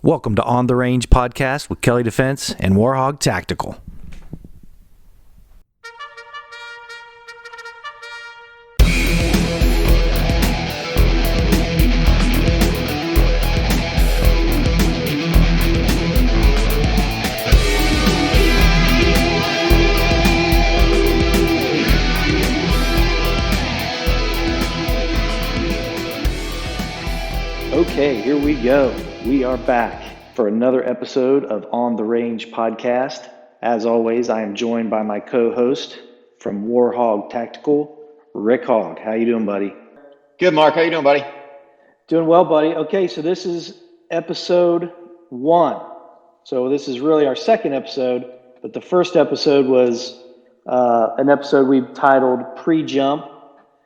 Welcome to On the Range Podcast with Kelley Defense and War HOGG Tactical. Okay, here we go. We are back for another episode of On the Range Podcast. As always, I am joined by my co-host from War HOGG Tactical, Rick Hogg. How you doing, buddy? Good, Mark. How you doing, buddy? Doing well, buddy. Okay, so this is episode 1. So this is really our second episode, but the first episode was an episode we titled Pre-Jump.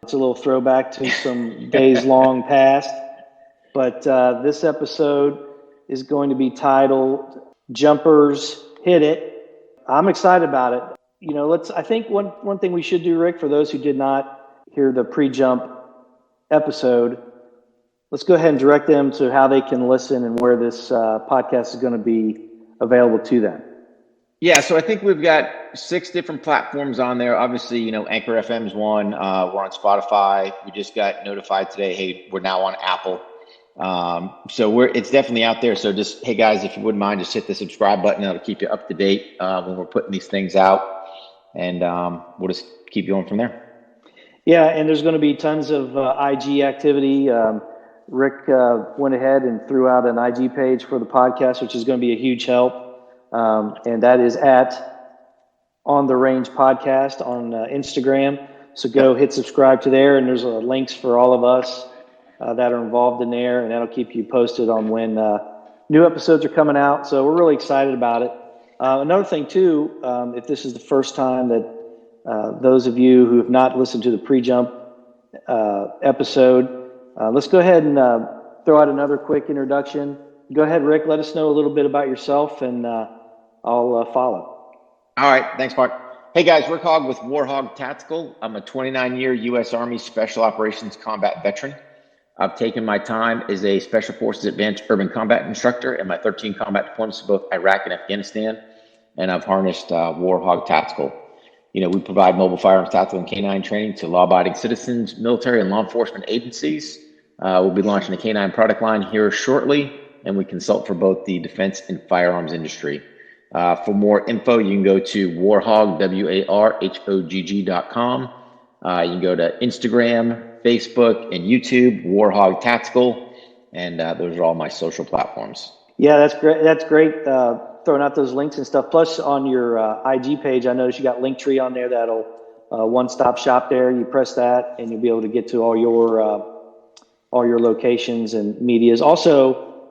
It's a little throwback to some days long past. But this episode is going to be titled Jumpers Hit It. I'm excited about it. You know, I think one thing we should do, Rick, for those who did not hear the pre-jump episode, let's go ahead and direct them to how they can listen and where this podcast is going to be available to them. Yeah, so I think we've got 6 different platforms on there. Obviously, you know, Anchor FM's one. We're on Spotify. We just got notified today, hey, we're now on Apple. So it's definitely out there. So just, hey guys, if you wouldn't mind, just hit the subscribe button. That'll keep you up to date when we're putting these things out, and we'll just keep going from there. Yeah, and there's going to be tons of IG activity. Rick went ahead and threw out an IG page for the podcast, which is going to be a huge help, and that is at On the Range Podcast on Instagram. So go hit subscribe to there, and there's links for all of us that are involved in there, and that'll keep you posted on when new episodes are coming out. So we're really excited about it. Another thing too, if this is the first time that those of you who have not listened to the pre-jump episode, let's go ahead and throw out another quick introduction. Go ahead, Rick, let us know a little bit about yourself, and I'll follow. All right, thanks, Mark. Hey guys, Rick Hogg with War HOGG Tactical. I'm a 29-year U.S. Army Special Operations Combat veteran. I've taken my time as a Special Forces Advanced Urban Combat Instructor in my 13 combat deployments to both Iraq and Afghanistan, and I've harnessed War HOGG Tactical. You know, we provide mobile firearms, tactical, and canine training to law-abiding citizens, military, and law enforcement agencies. We'll be launching a canine product line here shortly, and we consult for both the defense and firearms industry. For more info, you can go to warhogg, warhogg.com. You can go to Instagram, Facebook, and YouTube, War HOGG Tactical, and those are all my social platforms. Yeah, that's great. That's great. Throwing out those links and stuff. Plus, on your IG page, I noticed you got Linktree on there. That'll one-stop shop there. You press that, and you'll be able to get to all your locations and medias. Also,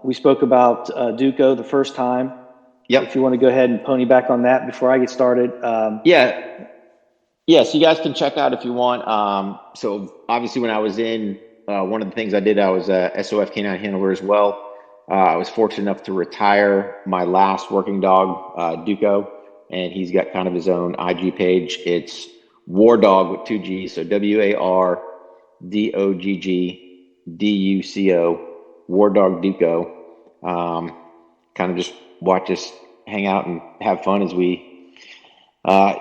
we spoke about Duco the first time. Yep. If you want to go ahead and pony back on that before I get started. Yeah, so you guys can check out if you want. So obviously when I was in, one of the things I did, I was a SOF canine handler as well. I was fortunate enough to retire my last working dog, Duco, and he's got kind of his own IG page. It's War Dog with 2 G's, so WARDOGGDUCO, War Dog Duco. Kind of just watch us hang out and have fun as we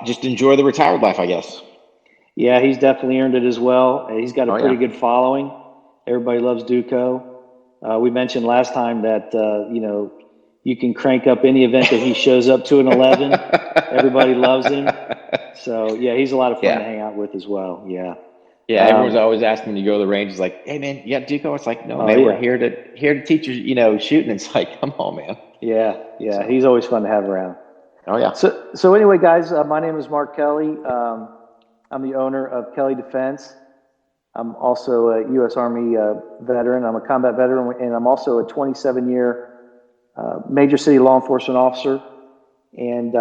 just enjoy the retired life, I guess. Yeah, he's definitely earned it as well. He's got a pretty good following. Everybody loves Duco. We mentioned last time that, you know, you can crank up any event that he shows up to an 11. Everybody loves him. So, yeah, he's a lot of fun to hang out with as well. Yeah. Yeah, everyone's always asking when you go to the range, it's like, hey, man, you got Duco? It's like, no, man, we're here to teach you, you know, shooting. It's like, come on, man. Yeah, he's always fun to have around. Oh, yeah. So anyway, guys, my name is Mark Kelley. I'm the owner of Kelley Defense. I'm also a U.S. Army veteran. I'm a combat veteran, and I'm also a 27-year major city law enforcement officer. And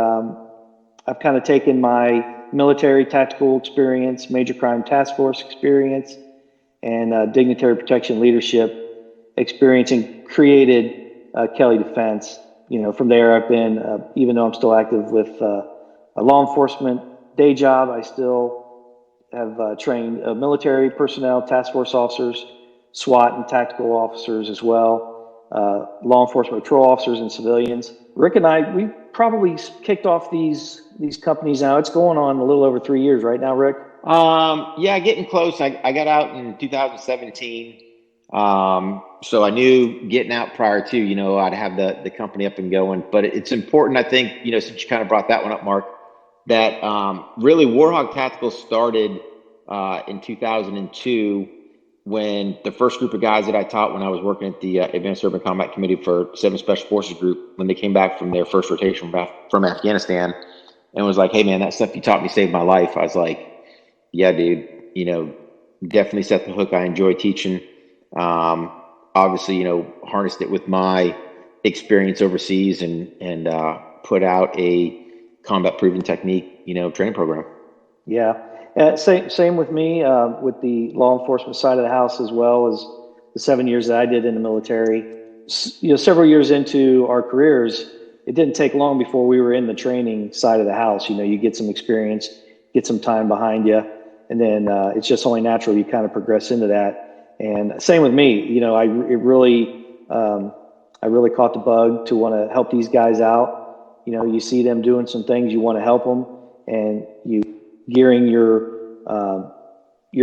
I've kind of taken my military tactical experience, major crime task force experience, and dignitary protection leadership experience and created Kelley Defense. You know, from there I've been, even though I'm still active with a law enforcement day job, I still have trained military personnel, task force officers, SWAT and tactical officers as well. law enforcement patrol officers and civilians. Rick and I, we probably kicked off these companies now. It's going on a little over 3 years right now, Rick. Yeah, getting close. I got out in 2017. So I knew getting out prior to, I'd have the company up and going. But it's important, I think, since you kind of brought that one up, Mark, that really War HOGG Tactical started in 2002 when the first group of guys that I taught when I was working at the Advanced Urban Combat Committee for 7th Special Forces Group, when they came back from their first rotation from Afghanistan, and was like, hey, man, that stuff you taught me saved my life. I was like, yeah, dude, definitely set the hook. I enjoy teaching. Obviously, harnessed it with my experience overseas and put out a combat proven technique, training program. Yeah. Same with me, with the law enforcement side of the house, as well as the 7 years that I did in the military. Several years into our careers, it didn't take long before we were in the training side of the house. You get some experience, get some time behind you, and then it's just only natural you kind of progress into that. And same with me. I really caught the bug to want to help these guys out. You see them doing some things, you want to help them, and you gearing your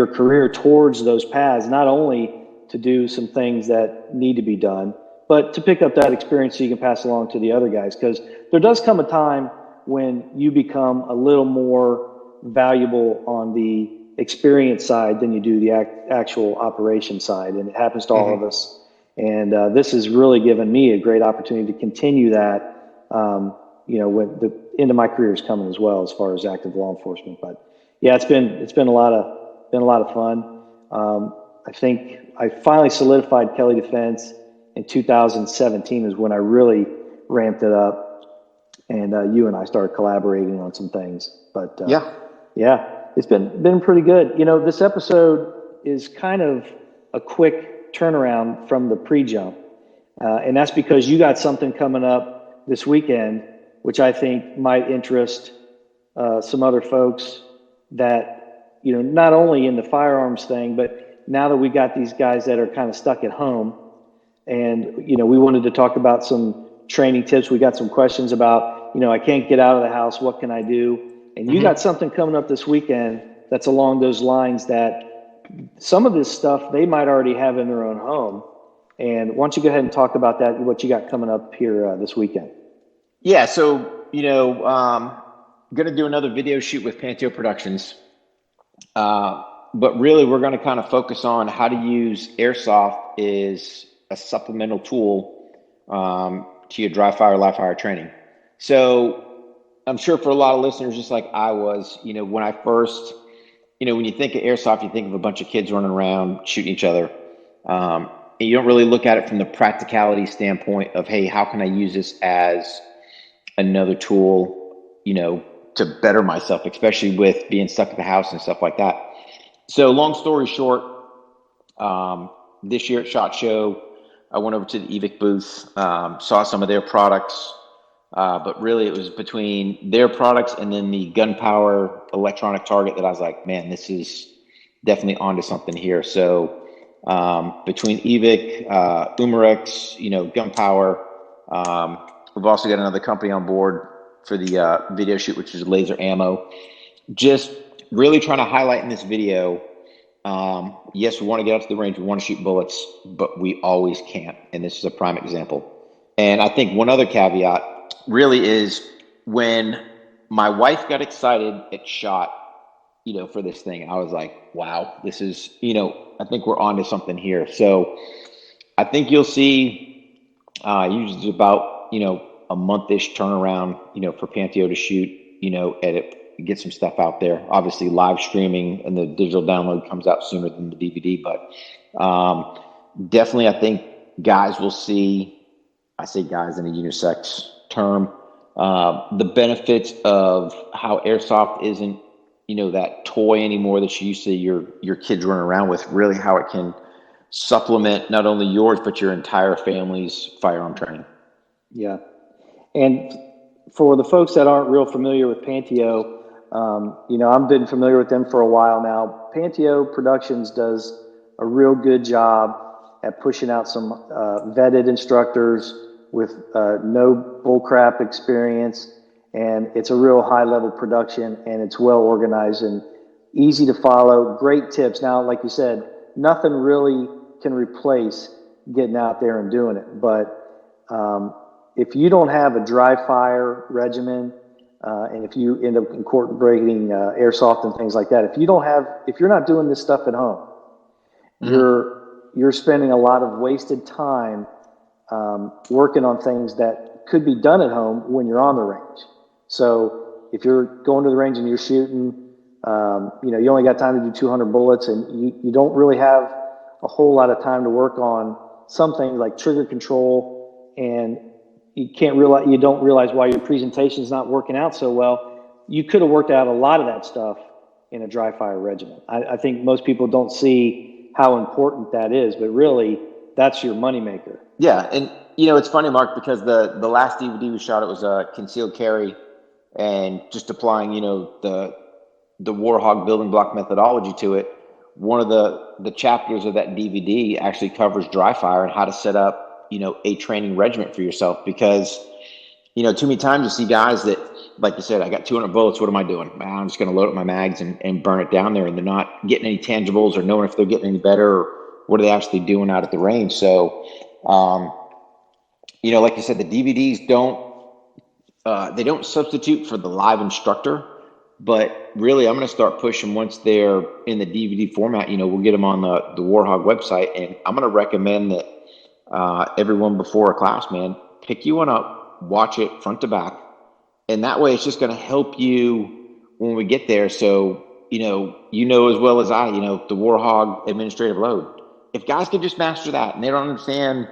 career towards those paths, not only to do some things that need to be done, but to pick up that experience so you can pass along to the other guys. Because there does come a time when you become a little more valuable on the experience side than you do the actual operation side, and it happens to all of us. And this has really given me a great opportunity to continue that. When the end of my career is coming as well, as far as active law enforcement. But yeah, it's been a lot of fun. I think I finally solidified Kelley Defense in 2017 is when I really ramped it up, and you and I started collaborating on some things. But yeah, it's been pretty good. This episode is kind of a quick turnaround from the pre-jump, and that's because you got something coming up this weekend, which I think might interest some other folks that, not only in the firearms thing, but now that we got these guys that are kind of stuck at home, and, we wanted to talk about some training tips. We got some questions about, I can't get out of the house. What can I do? And you got something coming up this weekend that's along those lines, that some of this stuff they might already have in their own home. And why don't you go ahead and talk about that, what you got coming up here this weekend? Yeah, so, going to do another video shoot with Panteo Productions. But really, we're going to kind of focus on how to use airsoft as a supplemental tool to your dry fire, live fire training. So I'm sure for a lot of listeners, just like I was, when I first, when you think of airsoft, you think of a bunch of kids running around shooting each other. And you don't really look at it from the practicality standpoint of, hey, how can I use this as another tool, to better myself, especially with being stuck at the house and stuff like that. So long story short, this year at SHOT Show, I went over to the EVIC booth, saw some of their products, but really it was between their products and then the gunpowder electronic target that I was like, man, this is definitely onto something here. So between EVIC, Umarex, gunpowder, we've also got another company on board for the video shoot, which is laser ammo. Just really trying to highlight in this video, yes, we want to get out to the range, we want to shoot bullets, but we always can't. And this is a prime example. And I think one other caveat really is when my wife got excited at SHOT, for this thing, I was like, wow, this is, I think we're onto something here. So I think you'll see usually about, a month-ish turnaround, for Panteo to shoot, edit, get some stuff out there. Obviously live streaming and the digital download comes out sooner than the DVD, but definitely I think guys will see, I say guys in a unisex term, the benefits of how airsoft isn't, that toy anymore that you used to your kids running around with, really how it can supplement not only yours, but your entire family's firearm training. Yeah. And for the folks that aren't real familiar with Panteo, I've been familiar with them for a while now. Panteo Productions does a real good job at pushing out some vetted instructors with no bullcrap experience, and it's a real high-level production, and it's well organized and easy to follow. Great tips. Now, like you said, nothing really can replace getting out there and doing it, but if you don't have a dry fire regimen, and if you end up incorporating airsoft and things like that, if you're not doing this stuff at home, you're spending a lot of wasted time working on things that could be done at home when you're on the range. So if you're going to the range and you're shooting, you only got time to do 200 bullets, and you don't really have a whole lot of time to work on something like trigger control, and you don't realize why your presentation is not working out so well. You could have worked out a lot of that stuff in a dry fire regimen. I think most people don't see how important that is, but really that's your moneymaker. Yeah, and it's funny, Mark, because the last DVD we shot, it was a concealed carry, and just applying the War HOGG building block methodology to it. One of the chapters of that DVD actually covers dry fire and how to set up a training regimen for yourself, because too many times you see guys that, like you said, I got 200 bullets, what am I doing? Man, I'm just going to load up my mags and burn it down there, and they're not getting any tangibles or knowing if they're getting any better or what are they actually doing out at the range. So like you said, the DVDs don't substitute for the live instructor, but really I'm going to start pushing once they're in the DVD format. We'll get them on the War HOGG website, and I'm going to recommend that everyone before a class, man, pick you one up, watch it front to back, and that way it's just going to help you when we get there. So as well as I, the War HOGG administrative load. If guys can just master that, and they don't understand,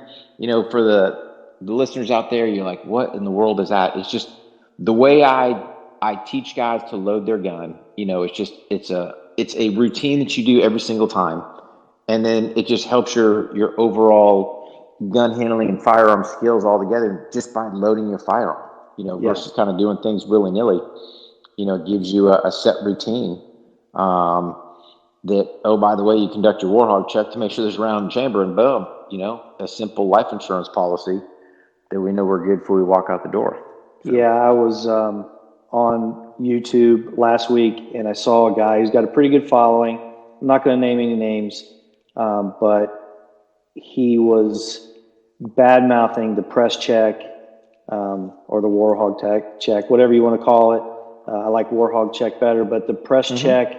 for the listeners out there, you're like, what in the world is that? It's just the way I teach guys to load their gun. It's a routine that you do every single time, and then it just helps your overall gun handling and firearm skills all together just by loading your firearm. Versus kind of doing things willy nilly. It gives you a set routine. That, oh, by the way, you conduct your War HOGG check to make sure there's a round in the chamber, and boom, a simple life insurance policy that we know we're good before we walk out the door. So. Yeah, I was on YouTube last week, and I saw a guy who's got a pretty good following. I'm not going to name any names, but he was bad-mouthing the press check or the War HOGG check, whatever you want to call it. I like War HOGG check better, but the press check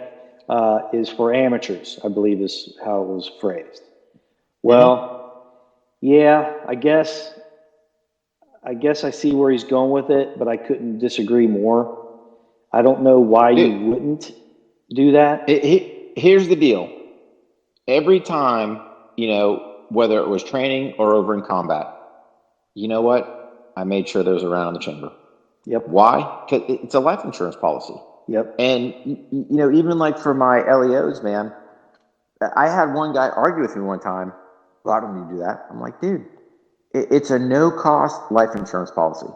is for amateurs, I believe is how it was phrased. Well, yeah, I guess I see where he's going with it, but I couldn't disagree more. I don't know why you wouldn't do that. Here's the deal. Every time, whether it was training or over in combat, you know what? I made sure there was a round in the chamber. Yep. Why? Because it's a life insurance policy. Yep. And, even like for my LEOs, man, I had one guy argue with me one time, why don't you do that? I'm like, dude, it's a no-cost life insurance policy.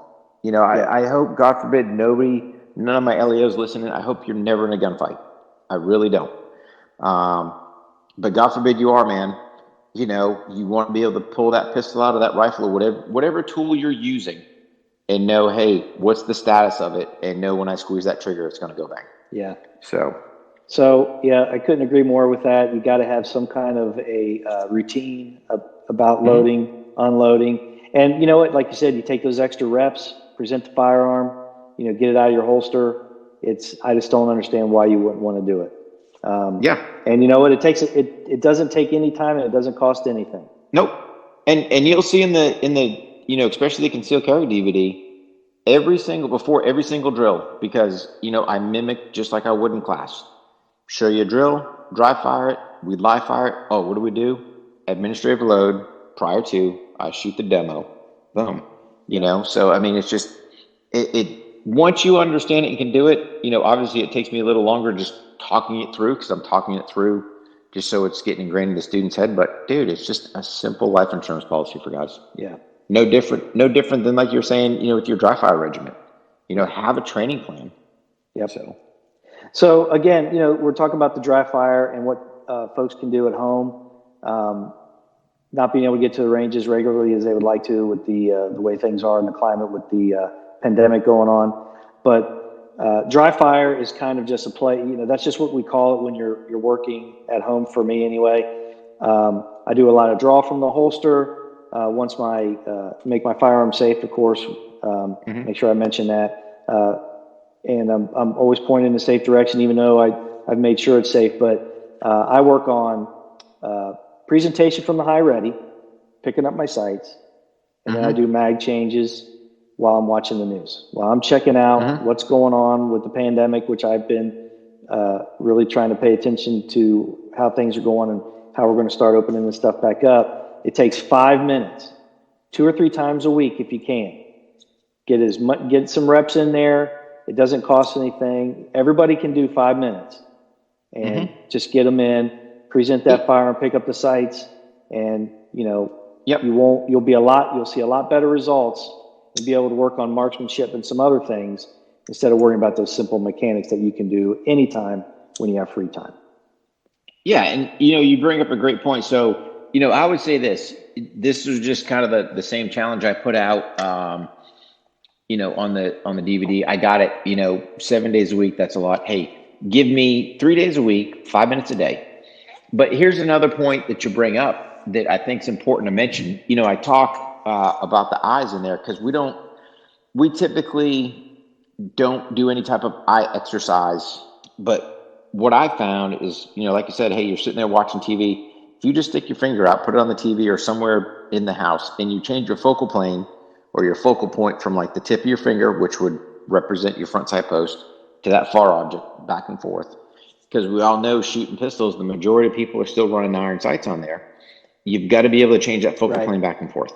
I hope, God forbid, none of my LEOs listening, I hope you're never in a gunfight. I really don't. But God forbid you are, man. You want to be able to pull that pistol out of that rifle or whatever tool you're using, and know, hey, what's the status of it, and know when I squeeze that trigger, it's going to go bang. Yeah. So yeah, I couldn't agree more with that. You got to have some kind of a routine about loading, unloading, and you know what? Like you said, you take those extra reps, present the firearm, get it out of your holster. I just don't understand why you wouldn't want to do it. And you know what? It doesn't take any time, and it doesn't cost anything. Nope. And you'll see in the especially the concealed carry DVD, before every single drill, because I mimic just like I would in class. Show you a drill, dry fire it, we live fire it. Oh, what do we do? Administrative load prior to I shoot the demo. Boom. So I mean, it's just it once you understand it and can do it, obviously it takes me a little longer just talking it through, because I'm talking it through just so it's getting ingrained in the student's head. But dude, it's just a simple life insurance policy for guys. Yeah. No different than like you're saying, with your dry fire regimen. Have a training plan. Yep. So again, we're talking about the dry fire and what folks can do at home. not being able to get to the range as regularly as they would like to with the way things are in the climate with the pandemic going on. But dry fire is kind of just a play. That's just what we call it when you're working at home. For me, anyway. I do a lot of draw from the holster. Once make my firearm safe, of course. Make sure I mention that. And I'm always pointing in the safe direction, even though I've made sure it's safe. But I work on presentation from the high ready, picking up my sights, and then I do mag changes while I'm watching the news, while I'm checking out what's going on with the pandemic, which I've been really trying to pay attention to how things are going and how we're going to start opening this stuff back up. It takes 5 minutes, 2 or 3 times a week if you can. Get some reps in there. It doesn't cost anything. Everybody can do 5 minutes, and just get them in. Present that firearm, pick up the sights, and you'll see a lot better results and be able to work on marksmanship and some other things instead of worrying about those simple mechanics that you can do anytime when you have free time. Yeah, and you bring up a great point. So I would say this was just kind of the same challenge I put out on the DVD. I got it 7 days a week. That's a lot. Hey, give me 3 days a week, 5 minutes a day. But here's another point that you bring up that I think is important to mention. I talk about the eyes in there because we typically don't do any type of eye exercise. But what I found is, like you said, hey, you're sitting there watching TV. If you just stick your finger out, put it on the TV or somewhere in the house, and you change your focal plane or your focal point from like the tip of your finger, which would represent your front sight post, to that far object, back and forth. Because we all know shooting pistols, the majority of people are still running iron sights on there. You've got to be able to change that focal plane back and forth.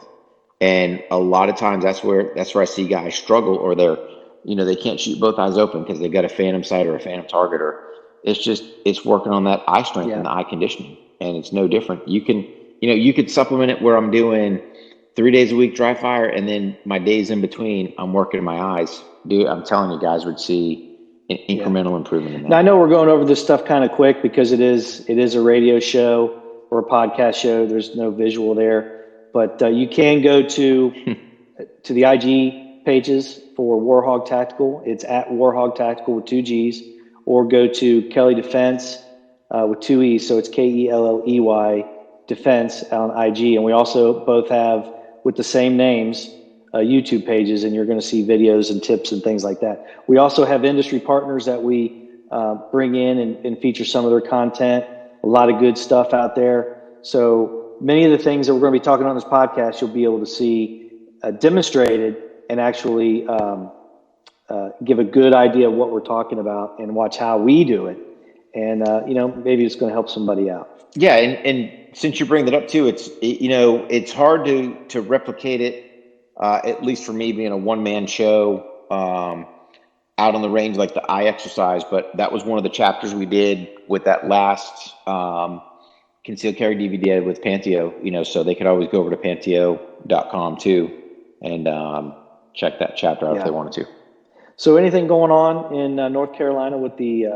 And a lot of times that's where I see guys struggle, or they can't shoot both eyes open because they've got a phantom sight or a phantom target, or it's working on that eye strength and the eye conditioning. And it's no different. You could supplement it where I'm doing 3 days a week dry fire, and then my days in between, I'm working my eyes. Dude, I'm telling you, guys would see an incremental improvement in that. Now, I know we're going over this stuff kind of quick because it is a radio show or a podcast show. There's no visual there, but you can go to the IG pages for War HOGG Tactical. It's at War HOGG Tactical with 2 G's, or go to Kelley Defense with 2 E's. So it's Kelley Defense on IG. And we also both have, with the same names, YouTube pages, and you're going to see videos and tips and things like that. We also have industry partners that we bring in and feature some of their content. A lot of good stuff out there. So many of the things that we're going to be talking on this podcast, you'll be able to see demonstrated and actually give a good idea of what we're talking about and watch how we do it. And, maybe it's going to help somebody out. Yeah. And since you bring that up too, it's hard to replicate it. At least for me, being a one-man show out on the range, like the eye exercise. But that was one of the chapters we did with that last concealed carry DVD with Panteo, so they could always go over to Panteo.com too and check that chapter out if they wanted to. So anything going on in North Carolina with the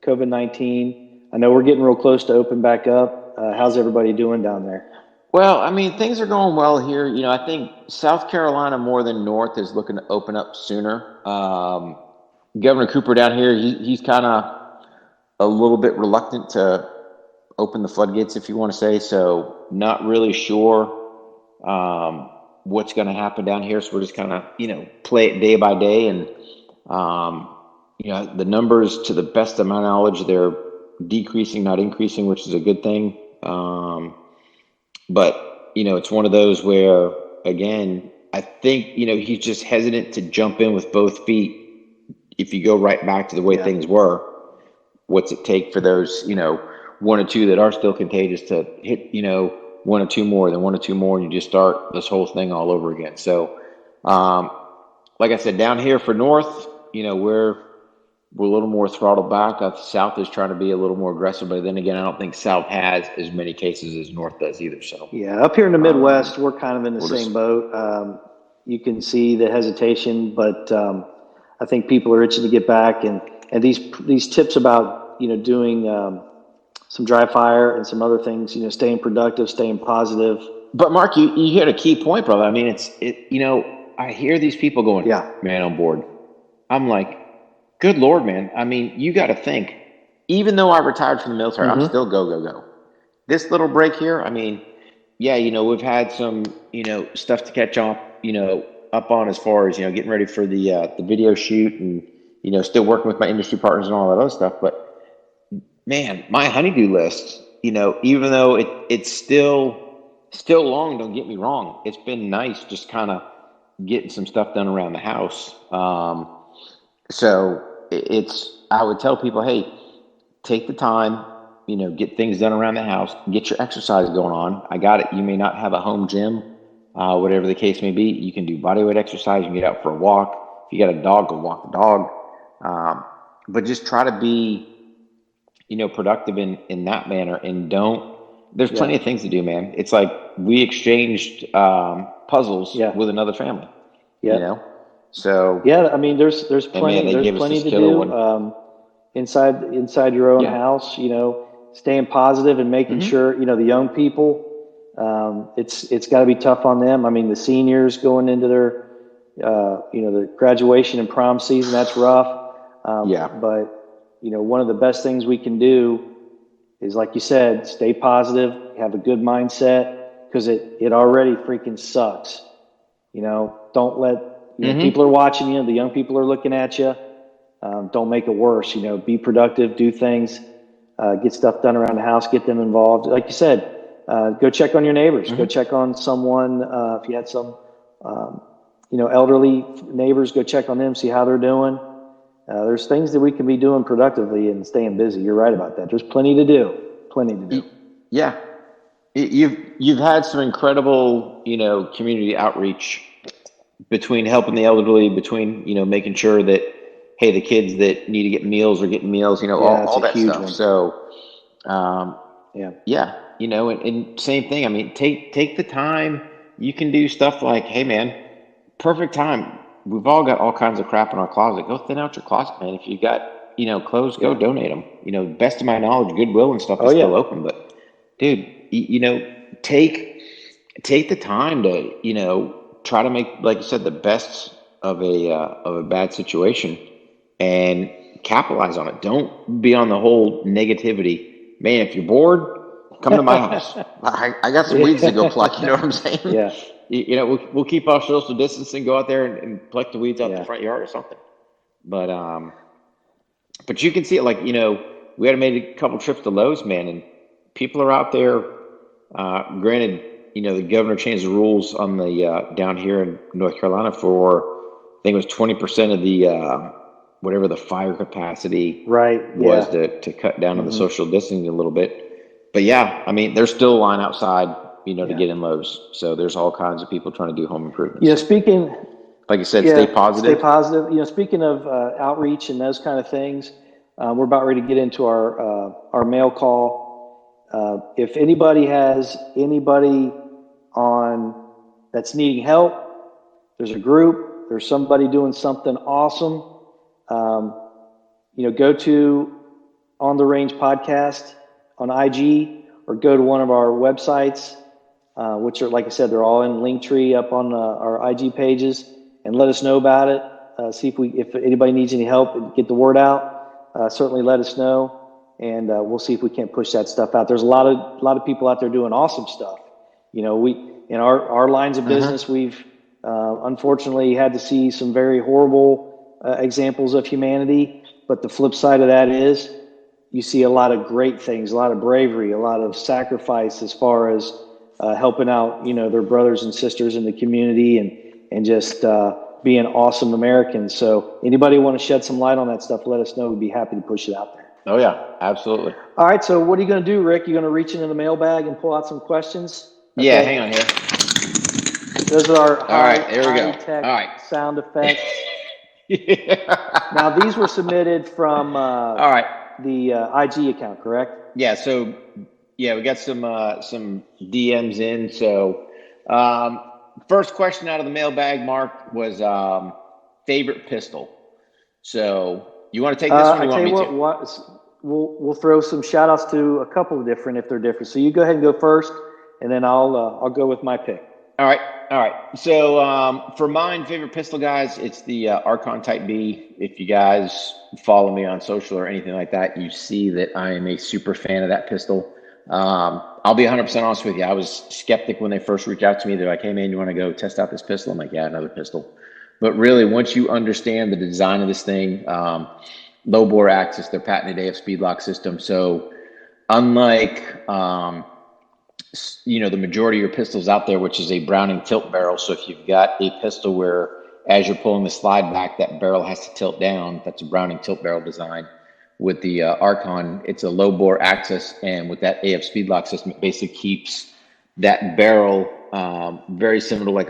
COVID-19? I know we're getting real close to open back up. How's everybody doing down there? Well, I mean, things are going well here. I think South Carolina more than North is looking to open up sooner. Governor Cooper down here, he's kind of a little bit reluctant to open the floodgates, if you want to say. So not really sure what's going to happen down here. So we're just kind of, play it day by day. And, the numbers, to the best of my knowledge, they're decreasing, not increasing, which is a good thing. But, it's one of those where, again, I think, he's just hesitant to jump in with both feet. If you go right back to the way things were, what's it take for those, 1 or 2 that are still contagious to hit, 1 or 2 more, then 1 or 2 more, and you just start this whole thing all over again. So, like I said, down here for North, we're a little more throttled back. South is trying to be a little more aggressive, but then again, I don't think South has as many cases as North does either. So up here in the Midwest, we're kind of in the same boat. You can see the hesitation, but I think people are itching to get back, and these tips about doing some dry fire and some other things, staying productive, staying positive. But Mark, you hit a key point, brother. I mean, I hear these people going, Yeah. man, on board. I'm like, good Lord, man. I mean, you got to think, even though I retired from the military, I'm still go. This little break here, I mean, yeah, we've had some, stuff to catch up, up on as far as, getting ready for the video shoot and, still working with my industry partners and all that other stuff. But man, my honeydew list, even though it's still long, don't get me wrong. It's been nice just kind of getting some stuff done around the house. So I would tell people, hey, take the time, get things done around the house, get your exercise going on. I got it. You may not have a home gym, whatever the case may be. You can do bodyweight exercise. You can get out for a walk. If you got a dog, go walk the dog. But just try to be, productive in that manner, and there's plenty of things to do, man. It's like we exchanged puzzles with another family, So yeah, I mean, there's plenty. Man, there's plenty to do inside your own house. Staying positive and making sure the young people. It's got to be tough on them. I mean, the seniors going into their the graduation and prom season, that's rough. But one of the best things we can do is, like you said, stay positive, have a good mindset, because it already freaking sucks. Don't let people are watching you. The young people are looking at you. Don't make it worse. Be productive, do things, get stuff done around the house, get them involved. Like you said, go check on your neighbors. Go check on someone. If you had some, elderly neighbors, go check on them, see how they're doing. There's things that we can be doing productively and staying busy. You're right about that. There's plenty to do. Yeah. You've had some incredible, community outreach between helping the elderly, between, making sure that, hey, the kids that need to get meals are getting meals, all that stuff. One. So, and same thing. I mean, take the time. You can do stuff like, hey, man, perfect time. We've all got all kinds of crap in our closet. Go thin out your closet, man. If you got, clothes, go donate them. Best of my knowledge, Goodwill and stuff is still open. But, dude, take the time to, try to make, like you said, the best of a bad situation and capitalize on it. Don't be on the whole negativity. Man, if you're bored, come to my house. I got some weeds to go pluck. You know what I'm saying? Yeah. We'll keep our social distancing, go out there and pluck the weeds out the front yard or something. But you can see it, like, we had made a couple trips to Lowe's, man, and people are out there. Granted, the governor changed the rules on the down here in North Carolina for, I think it was 20% of the whatever the fire capacity was to cut down on the social distancing a little bit. But yeah, I mean, there's still a line outside, to get in Lowe's. So there's all kinds of people trying to do home improvements. Speaking, like you said, stay positive. Stay positive. Speaking of outreach and those kind of things, we're about ready to get into our mail call. If anybody has anybody on that's needing help, there's a group, there's somebody doing something awesome. Go to On the Range Podcast on IG, or go to one of our websites, which are, like I said, they're all in Linktree up on our IG pages, and let us know about it. See if anybody needs any help, get the word out. Certainly let us know, and we'll see if we can't push that stuff out. There's a lot of people out there doing awesome stuff. We in our lines of business, we've unfortunately had to see some very horrible examples of humanity. But the flip side of that is you see a lot of great things, a lot of bravery, a lot of sacrifice as far as helping out, their brothers and sisters in the community, and just being awesome Americans. So anybody want to shed some light on that stuff, let us know. We'd be happy to push it out there. Oh yeah, absolutely. All right. So what are you going to do, Rick? You're going to reach into the mailbag and pull out some questions? Okay. Yeah, hang on here. Those are our high-tech sound effects. Now, these were submitted from the IG account, correct? Yeah. So, we got some DMs in. So, first question out of the mailbag, Mark, was favorite pistol. So, you want to take this one? Or you want me to? we'll throw some shout outs to a couple of different if they're different. So you go ahead and go first, and then I'll go with my pick. All right. So for mine, favorite pistol, guys, it's the Archon Type B. If you guys follow me on social or anything like that, you see that I am a super fan of that pistol. I'll be 100% honest with you. I was skeptic when they first reached out to me. They're like, "Hey man, you want to go test out this pistol?" I'm like, "Yeah, another pistol." But really, once you understand the design of this thing, low bore axis, their patented AF speed lock system. So unlike the majority of your pistols out there, which is a Browning tilt barrel. So if you've got a pistol where as you're pulling the slide back, that barrel has to tilt down, that's a Browning tilt barrel design. With the Archon, it's a low bore axis, and with that AF speed lock system, it basically keeps that barrel very similar to like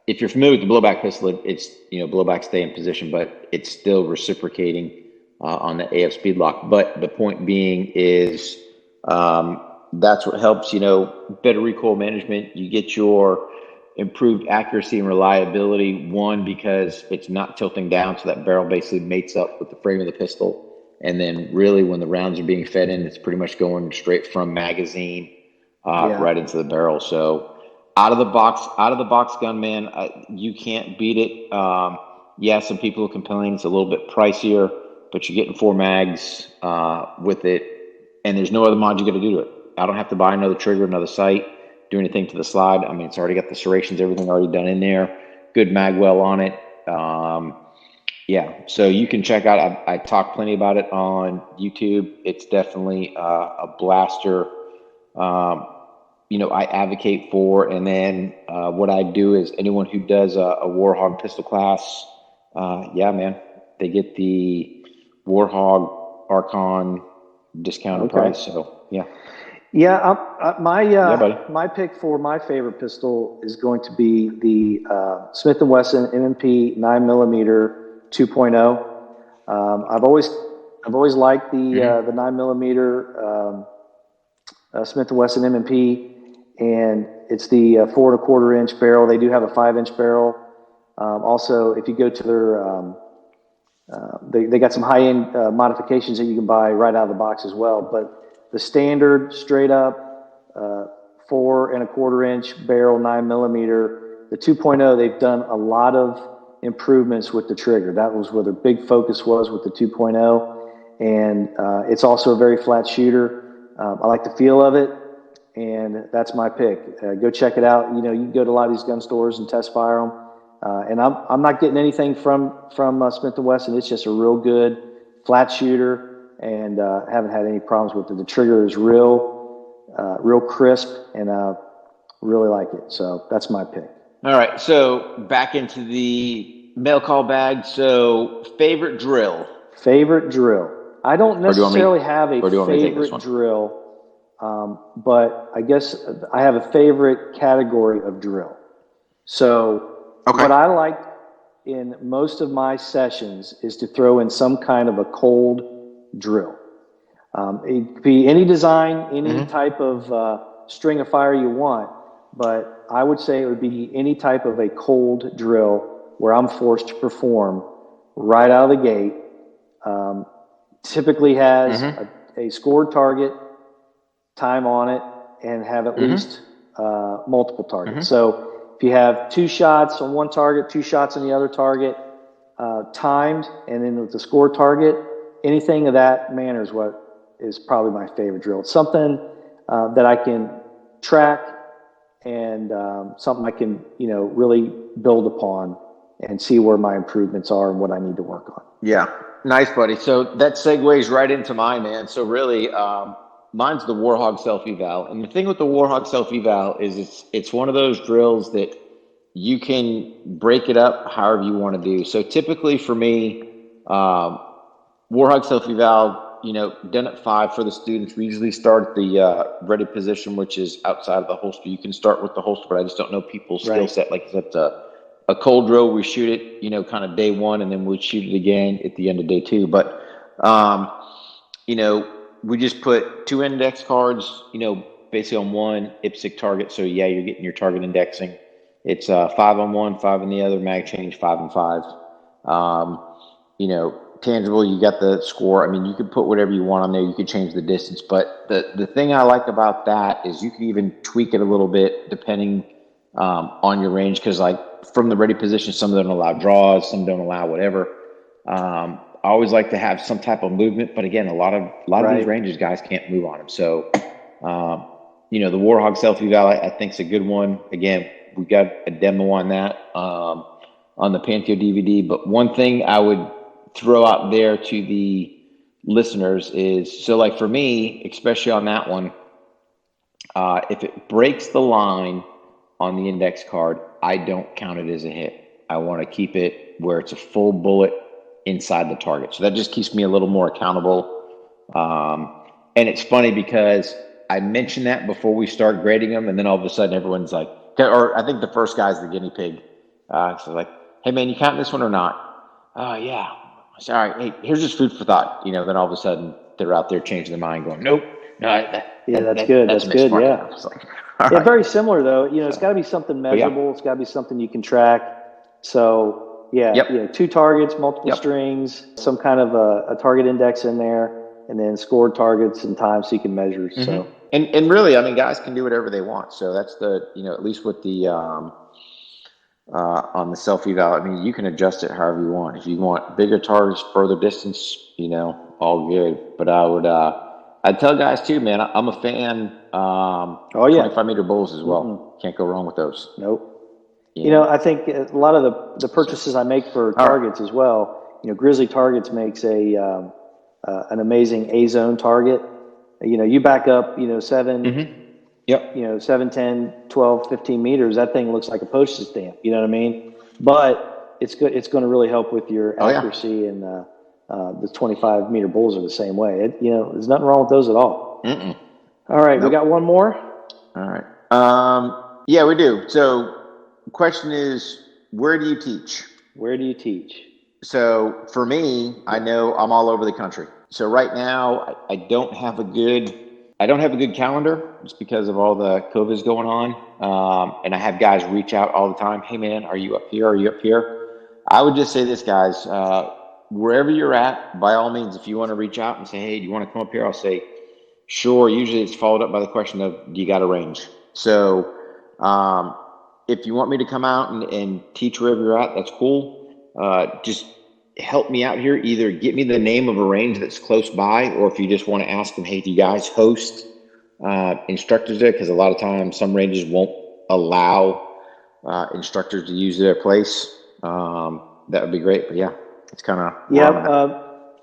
if you're familiar with the blowback pistol, it's blowback stay in position, but it's still reciprocating on the AF speed lock. But the point being is that's what helps, better recoil management. You get your improved accuracy and reliability, one, because it's not tilting down, so that barrel basically mates up with the frame of the pistol. And then really when the rounds are being fed in, it's pretty much going straight from magazine right into the barrel. So out of the box gun, man, you can't beat it. Some people are complaining it's a little bit pricier, but you're getting 4 mags with it, and there's no other mod you got to do to it. I don't have to buy another trigger, another sight, do anything to the slide. I mean, it's already got the serrations, everything already done in there. Good mag well on it. So you can check out. I talk plenty about it on YouTube. It's definitely a blaster. I advocate for. And then what I do is anyone who does a War HOGG pistol class, man, they get the War HOGG Archon discounted price. So my pick for my favorite pistol is going to be the Smith & Wesson M&P 9mm 2.0. I've always liked the 9mm Smith & Wesson M&P, and it's the 4 1/4 inch barrel. They do have a 5-inch barrel. Also, if you go to their they got some high-end modifications that you can buy right out of the box as well. But the standard, straight up 4 1/4 inch barrel, 9mm, the 2.0, they've done a lot of improvements with the trigger. That was where their big focus was with the 2.0, and it's also a very flat shooter. I like the feel of it, and that's my pick. Go check it out. You can go to a lot of these gun stores and test fire them. And I'm not getting anything from Smith & Wesson. It's just a real good flat shooter, and haven't had any problems with it. The trigger is real crisp, and really like it. So that's my pick. All right, so back into the mail call bag. So favorite drill. I don't necessarily have a favorite drill, but I guess I have a favorite category of drill. So what I like in most of my sessions is to throw in some kind of a cold drill. It could be any design, any type of string of fire you want, but I would say it would be any type of a cold drill where I'm forced to perform right out of the gate. Typically has a scored target, time on it, and have at least multiple targets. So if you have 2 shots on one target, 2 shots on the other target, timed, and then with the scored target, anything of that manner is what is probably my favorite drill. It's something that I can track, and something I can really build upon and see where my improvements are and what I need to work on. Yeah, nice, buddy. So that segues right into mine, man. So really, mine's the War HOGG self-eval. And the thing with the War HOGG self-eval is it's one of those drills that you can break it up however you want to do. So typically for me, War HOGG self-eval, done at 5 for the students. We usually start at the ready position, which is outside of the holster. You can start with the holster, but I just don't know people's skill set. Like that's a cold drill. We shoot it, kind of day 1, and then we shoot it again at the end of day 2. But, we just put 2 index cards, basically on one IPSC target. So you're getting your target indexing. It's 5 on one, 5 on the other, mag change 5 and 5. tangible. You got the score. I mean, you could put whatever you want on there. You could change the distance. But the thing I like about that is you can even tweak it a little bit depending on your range. Because like from the ready position, some don't allow draws, some don't allow whatever. I always like to have some type of movement, but again, a lot of these ranges, guys can't move on them. So, the War HOGG self-eval, I think is a good one. Again, we got a demo on that on the Panteo DVD. But one thing I would throw out there to the listeners is, so like for me, especially on that one, if it breaks the line on the index card, I don't count it as a hit. I want to keep it where it's a full bullet inside the target. So that just keeps me a little more accountable. And it's funny because I mentioned that before we start grading them, and then all of a sudden everyone's like, or I think the first guy's the guinea pig. So like, hey man, you count this one or not? Oh yeah. Sorry. Hey, here's just food for thought. Then all of a sudden they're out there changing their mind, going, nope. No, that's good. That's good. Yeah. Like, right. Very similar though. It's got to be something measurable. It's got to be something you can track. So. Yeah, 2 targets, multiple strings, some kind of a target index in there, and then scored targets and time so you can measure. Mm-hmm. So and really, I mean, guys can do whatever they want. So that's the at least with the on the self eval. I mean, you can adjust it however you want. If you want bigger targets, further distance, all good. But I'd tell guys too, man. I'm a fan. 25-meter bulls as well. Mm-hmm. Can't go wrong with those. Nope. I think a lot of the purchases I make for targets as well, Grizzly Targets makes an amazing A-zone target. You back up, 7, mm-hmm. 7, 10, 12, 15 meters, that thing looks like a postage stamp, you know what I mean? But it's good. It's going to really help with your accuracy, and the 25-meter bulls are the same way. There's nothing wrong with those at all. Mm-mm. All right, we got one more. All right. Yeah, we do. So the question is, where do you teach? Where do you teach? So for me, I know I'm all over the country. So right now, I don't have a good calendar just because of all the COVID's going on. And I have guys reach out all the time. Hey man, are you up here? Are you up here? I would just say this, guys, wherever you're at, by all means, if you want to reach out and say, hey, do you want to come up here? I'll say, sure. Usually it's followed up by the question of, do you got a range? So, if you want me to come out and teach wherever you're at, that's cool. Just help me out here. Either get me the name of a range that's close by, or if you just want to ask them, hey, do you guys host instructors there? Because a lot of times some ranges won't allow instructors to use their place. That would be great. But yeah, it's kind of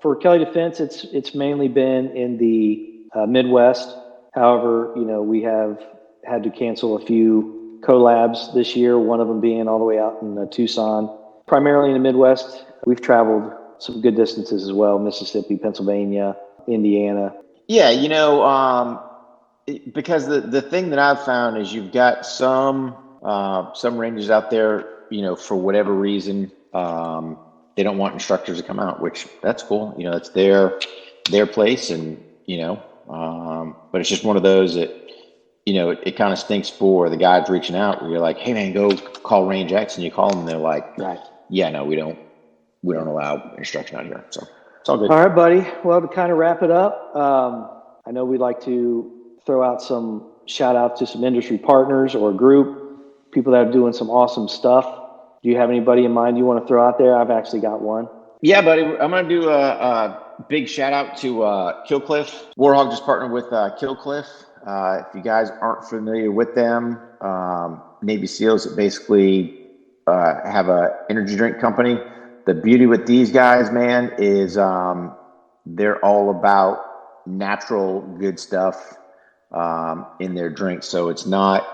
for Kelley Defense, it's mainly been in the Midwest. However, we have had to cancel a few collabs this year, one of them being all the way out in Tucson. Primarily in the Midwest, we've traveled some good distances as well, Mississippi, Pennsylvania, Indiana. Yeah, because the thing that I've found is you've got some ranges out there, for whatever reason, they don't want instructors to come out, which that's cool. It's their place, and, but it's just one of those that, it kind of stinks for the guys reaching out where you're like, hey man, go call range X, and you call them and they're like, right. Yeah, no, we don't allow instruction out here. So it's all good. All right, buddy. Well, to kind of wrap it up, I know we'd like to throw out some shout outs to some industry partners or group, people that are doing some awesome stuff. Do you have anybody in mind you want to throw out there? I've actually got one. Yeah, buddy. I'm going to do a big shout out to Killcliff. War HOGG just partnered with Killcliff. If you guys aren't familiar with them, Navy SEALs that basically have a energy drink company. The beauty with these guys, man, is they're all about natural good stuff in their drinks. So it's not,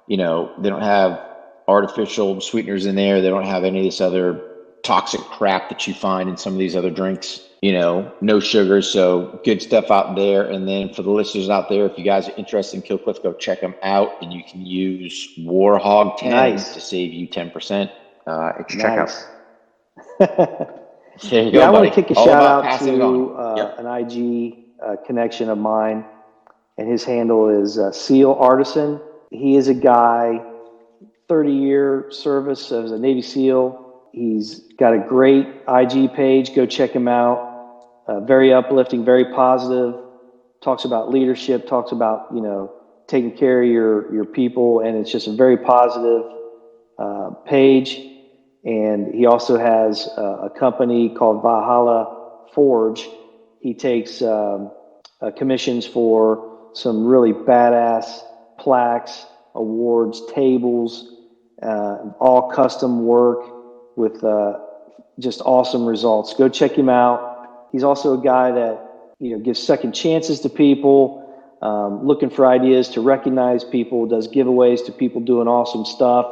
they don't have artificial sweeteners in there. They don't have any of this other toxic crap that you find in some of these other drinks. No sugar, so good stuff out there. And then for the listeners out there, if you guys are interested in Killcliff, go check them out, and you can use War HOGG 10 to save you 10% at your checkout. There you go, I want to kick a shout out to Yep. an IG connection of mine, and his handle is Seal Artisan. He is a guy, 30-year service as a Navy SEAL. He's got a great IG page. Go check him out. Very uplifting, very positive. Talks about leadership. Talks about taking care of your people, and it's just a very positive page. And he also has a company called Valhalla Forge. He takes commissions for some really badass plaques, awards, tables, all custom work with just awesome results. Go check him out. He's also a guy that gives second chances to people, looking for ideas to recognize people, does giveaways to people doing awesome stuff.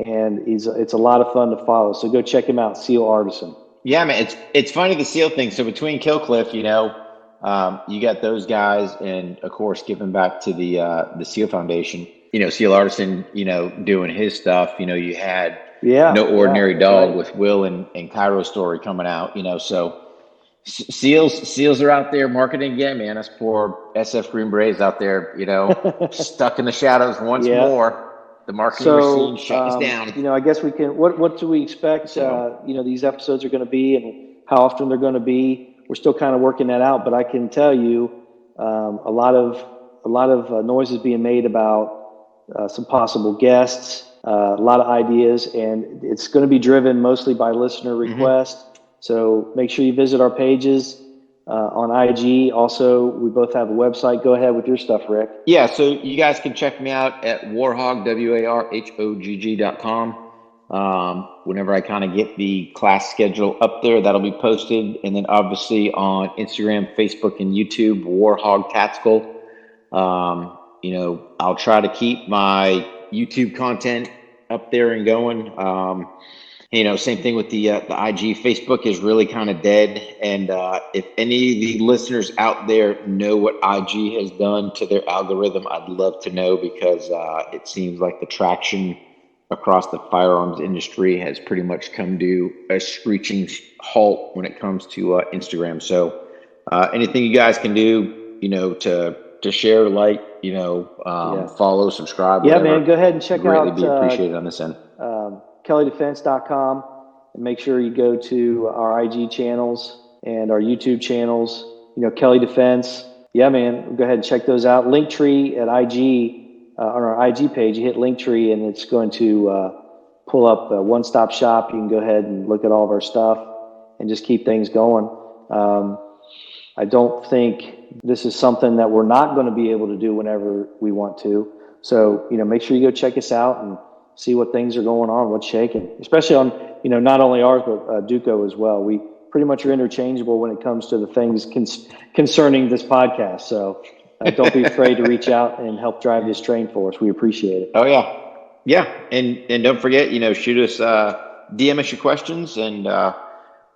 And it's a lot of fun to follow. So go check him out, Seal Artisan. Yeah, man, it's funny, the SEAL thing. So between Killcliff, you got those guys, and of course giving back to the SEAL Foundation. SEAL Artisan, doing his stuff. You had No Ordinary Dog right. with Will and Cairo's story coming out. So SEALs are out there marketing again, man. Us poor SF Green Berets out there, stuck in the shadows once more. The marketing machine shut us down. I guess we can. What do we expect? These episodes are going to be, and how often they're going to be. We're still kind of working that out, but I can tell you, a lot of noise is being made about some possible guests, a lot of ideas, and it's going to be driven mostly by listener request. So make sure you visit our pages on IG. Also, we both have a website. Go ahead with your stuff, Rick. Yeah, so you guys can check me out at warhogg, warhogg.com. Whenever I kind of get the class schedule up there, that'll be posted. And then obviously on Instagram, Facebook, and YouTube, War HOGG Tactical. I'll try to keep my YouTube content up there and going. Same thing with the IG. Facebook is really kind of dead. And if any of the listeners out there know what IG has done to their algorithm, I'd love to know, because it seems like the traction across the firearms industry has pretty much come to a screeching halt when it comes to Instagram. So anything you guys can do, to share, follow, subscribe. Yeah, whatever, man, go ahead and check greatly out. Be appreciated on this end. KelleyDefense.com, and make sure you go to our IG channels and our YouTube channels. Kelley Defense. Yeah, man, go ahead and check those out. Linktree at IG. On our IG page, you hit Linktree, and it's going to pull up a one-stop shop. You can go ahead and look at all of our stuff and just keep things going. I don't think this is something that we're not going to be able to do whenever we want to. So, make sure you go check us out and see what things are going on, what's shaking, especially on, not only ours, but Duco as well. We pretty much are interchangeable when it comes to the things concerning this podcast. So don't be afraid to reach out and help drive this train for us. We appreciate it. Oh, yeah. Yeah. And don't forget, shoot us, DM us your questions, and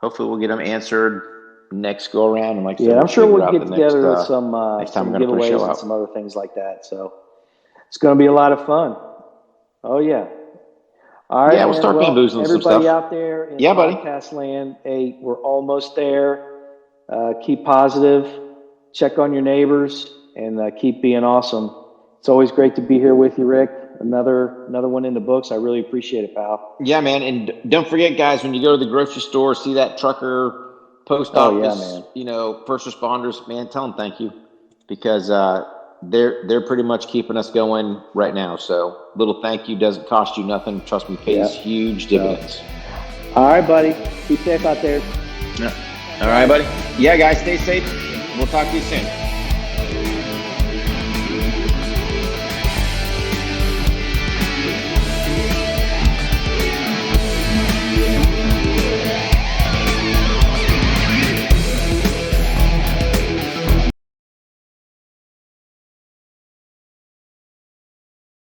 hopefully we'll get them answered next go around. And like I said, I'm sure we'll get together with some giveaways and some other things like that. So it's going to be a lot of fun. Oh, yeah. All right. Yeah, we'll start bamboozling some stuff. Everybody out there in podcast land, hey, we're almost there. Keep positive. Check on your neighbors, and keep being awesome. It's always great to be here with you, Rick. Another one in the books. I really appreciate it, pal. Yeah, man. And don't forget, guys, when you go to the grocery store, see that trucker, post office, first responders, man, tell them thank you, because they're pretty much keeping us going right now. So little thank you doesn't cost you nothing. Trust me, pays huge dividends. All right, buddy. Be safe out there. Yeah. All right, buddy. Yeah, guys, stay safe. We'll talk to you soon.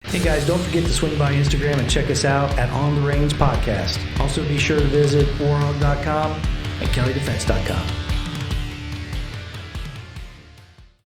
Hey guys, don't forget to swing by Instagram and check us out at On the Range Podcast. Also be sure to visit warhogg.com and kelleydefense.com.